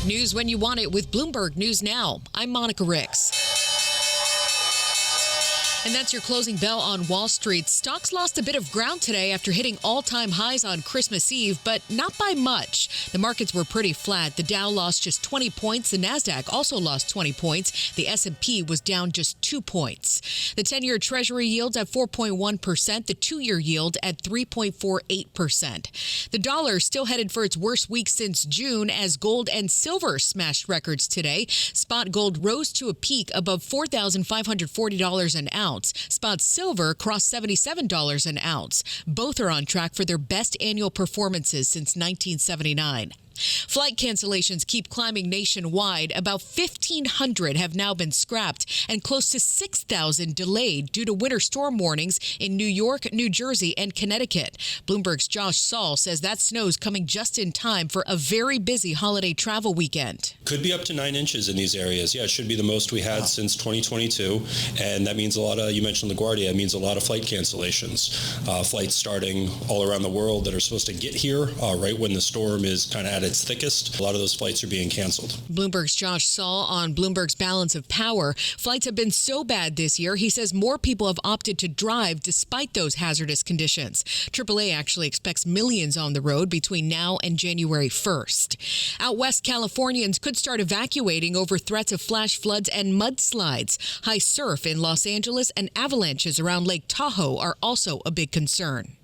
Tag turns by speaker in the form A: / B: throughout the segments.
A: News when you want it with Bloomberg News Now. I'm Monica Ricks. And that's your closing bell on Wall Street. Stocks lost a bit of ground today after hitting all-time highs on Christmas Eve, but not by much. The markets were pretty flat. The Dow lost just 20 points. The Nasdaq also lost 20 points. The S&P was down just 2 points. The 10-year Treasury yield at 4.1%. The 2-year yield at 3.48%. The dollar still headed for its worst week since June as gold and silver smashed records today. Spot gold rose to a peak above $4,540 an ounce. Spot silver crossed $77 an ounce. Both are on track for their best annual performances since 1979. Flight cancellations keep climbing nationwide. About 1,500 have now been scrapped and close to 6,000 delayed due to winter storm warnings in New York, New Jersey, and Connecticut. Bloomberg's Josh Saul says that snow's coming just in time for a very busy holiday travel weekend.
B: Could be up to 9 inches in these areas. Yeah, it should be the most we had since 2022. And that means a lot of, you mentioned LaGuardia, it means a lot of flight cancellations. Flights starting all around the world that are supposed to get here right when the storm is kind of at its thickest. A lot of those flights are being canceled.
A: Bloomberg's Josh Saul on Bloomberg's Balance of Power. Flights have been so bad this year, he says more people have opted to drive despite those hazardous conditions. AAA actually expects millions on the road between now and January 1st. Out west, Californians could start evacuating over threats of flash floods and mudslides. High surf in Los Angeles and avalanches around Lake Tahoe are also a big concern.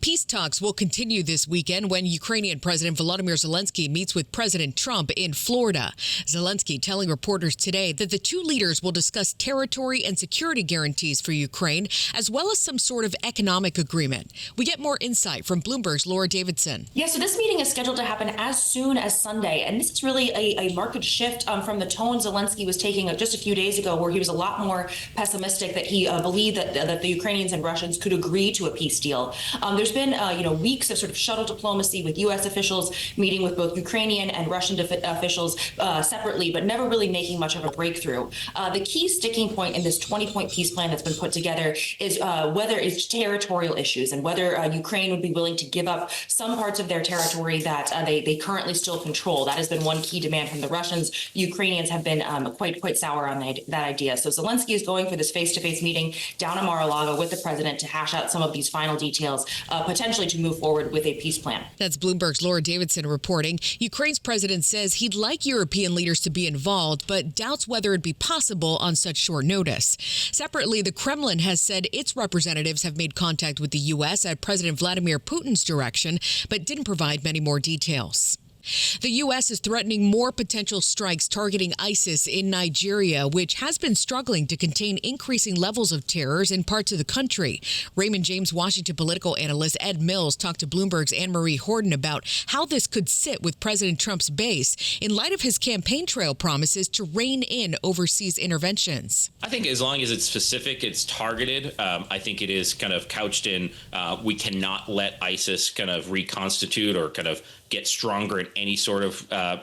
A: Peace talks will continue this weekend when Ukrainian President Volodymyr Zelenskiy meets with President Trump in Florida. Zelenskiy telling reporters today that the two leaders will discuss territory and security guarantees for Ukraine, as well as some sort of economic agreement. We get more insight from Bloomberg's Laura Davidson.
C: Yeah, so this meeting is scheduled to happen as soon as Sunday, and this is really a marked shift from the tone Zelenskiy was taking just a few days ago, where he was a lot more pessimistic that he believed that the Ukrainians and Russians could agree to a peace deal. There's been weeks of sort of shuttle diplomacy with U.S. officials meeting with both Ukrainian and Russian officials separately, but never really making much of a breakthrough. The key sticking point in this 20-point peace plan that's been put together is whether it's territorial issues and whether Ukraine would be willing to give up some parts of their territory that they currently still control. That has been one key demand from the Russians. Ukrainians have been quite sour on that idea. So Zelenskiy is going for this face-to-face meeting down in Mar-a-Lago with the president to hash out some of these final details, potentially to move forward with a peace plan.
A: That's Bloomberg's Laura Davidson reporting. Ukraine's president says he'd like European leaders to be involved, but doubts whether it'd be possible on such short notice. Separately, the Kremlin has said its representatives have made contact with the U.S. at President Vladimir Putin's direction, but didn't provide many more details. The U.S. is threatening more potential strikes targeting ISIS in Nigeria, which has been struggling to contain increasing levels of terrors in parts of the country. Raymond James Washington political analyst Ed Mills talked to Bloomberg's Anne-Marie Horton about how this could sit with President Trump's base in light of his campaign trail promises to rein in overseas interventions.
D: I think as long as it's specific, it's targeted. I think it is kind of couched in we cannot let ISIS kind of reconstitute or kind of get stronger in any sort of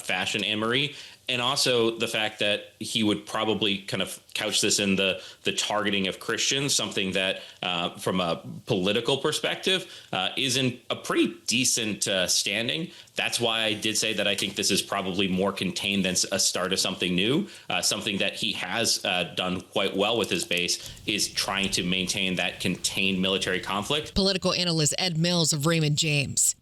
D: fashion, Anne-Marie. And also the fact that he would probably kind of couch this in the targeting of Christians, something that from a political perspective is in a pretty decent standing. That's why I did say that I think this is probably more contained than a start of something new. Something that he has done quite well with his base is trying to maintain that contained military conflict.
A: Political analyst Ed Mills of Raymond James.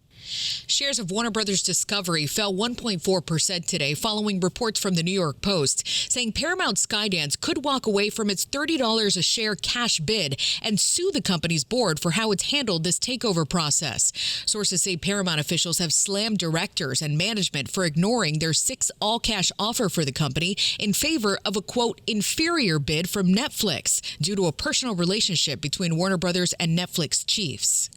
A: Shares of Warner Brothers Discovery fell 1.4% today following reports from the New York Post saying Paramount Skydance could walk away from its $30 a share cash bid and sue the company's board for how it's handled this takeover process. Sources say Paramount officials have slammed directors and management for ignoring their $6 all-cash offer for the company in favor of a, quote, inferior bid from Netflix due to a personal relationship between Warner Brothers and Netflix chiefs.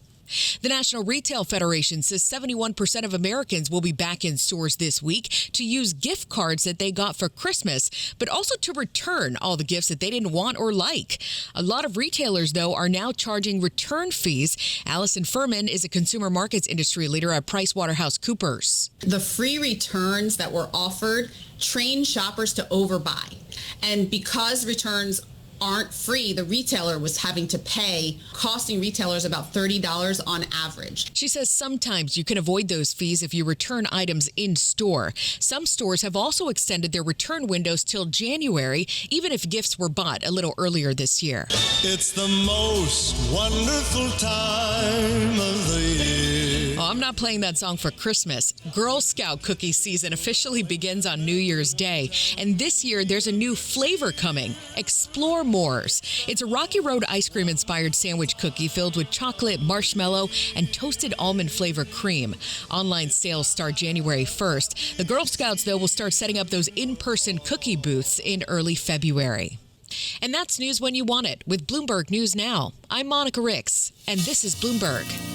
A: The National Retail Federation says 71% of Americans will be back in stores this week to use gift cards that they got for Christmas, but also to return all the gifts that they didn't want or like. A lot of retailers, though, are now charging return fees. Allison Furman is a consumer markets industry leader at PricewaterhouseCoopers.
E: The free returns that were offered trained shoppers to overbuy. And because returns aren't free. The retailer was having to pay, costing retailers about $30 on average.
A: She says sometimes you can avoid those fees if you return items in store. Some stores have also extended their return windows till January, even if gifts were bought a little earlier this year.
F: It's the most wonderful time of the year.
A: Oh, I'm not playing that song for Christmas. Girl Scout cookie season officially begins on New Year's Day. And this year, there's a new flavor coming, Explore More's. It's a Rocky Road ice cream inspired sandwich cookie filled with chocolate, marshmallow, and toasted almond flavor cream. Online sales start January 1st. The Girl Scouts, though, will start setting up those in-person cookie booths in early February. And that's news when you want it with Bloomberg News Now. I'm Monica Ricks, and this is Bloomberg.